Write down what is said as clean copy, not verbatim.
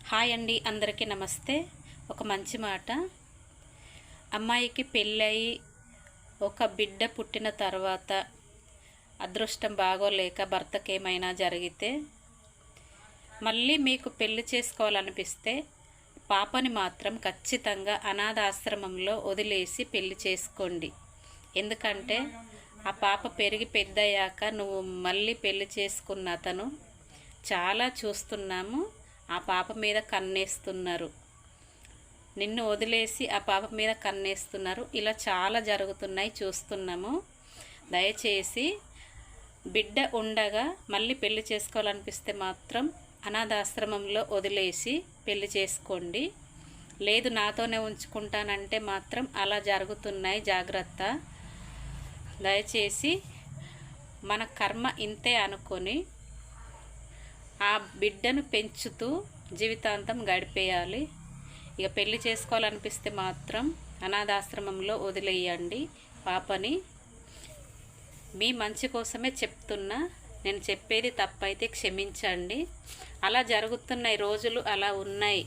Hi అండి, అందరికీ నమస్తే. ఒక మంచి మాట. అమ్మాయికి పెళ్ళయి ఒక బిడ్డ పుట్టిన తర్వాత అదృష్టం బాగోలేక భర్తకి ఏమైనా జరిగితే మళ్ళీ మీకు పెళ్లి చేసుకోవాలనిపిస్తే పాపని మాత్రం ఖచ్చితంగా అనాథాశ్రమంలో వదిలేసి పెళ్లి చేసుకోండి. ఎందుకంటే ఆ పాప పెరిగి పెద్దయ్యాక నువ్వు మళ్ళీ పెళ్లి చేసుకున్న అతను చాలా చూస్తున్నాము, ఆ పాప మీద కన్నేస్తున్నారు, నిన్ను వదిలేసి ఆ పాప మీద కన్నేస్తున్నారు. ఇలా చాలా జరుగుతున్నాయి, చూస్తున్నాము. దయచేసి బిడ్డ ఉండగా మళ్ళీ పెళ్లి చేసుకోవాలనిపిస్తే మాత్రం అనాథాశ్రమంలో వదిలేసి పెళ్లి చేసుకోండి. లేదు నాతోనే ఉంచుకుంటానంటే మాత్రం అలా జరుగుతున్నాయి, జాగ్రత్త. దయచేసి మన కర్మ ఇంతే అనుకొని ఆ బిడ్డను పెంచుతూ జీవితాంతం గడిపేయాలి. ఇక పెళ్లి చేసుకోవాలనిపిస్తే మాత్రం అనాథాశ్రమంలో వదిలేయండి పాపని. మీ మంచి కోసమే చెప్తున్నా, నేను చెప్పేది తప్పైతే క్షమించండి. అలా జరుగుతున్నాయి, రోజులు అలా ఉన్నాయి.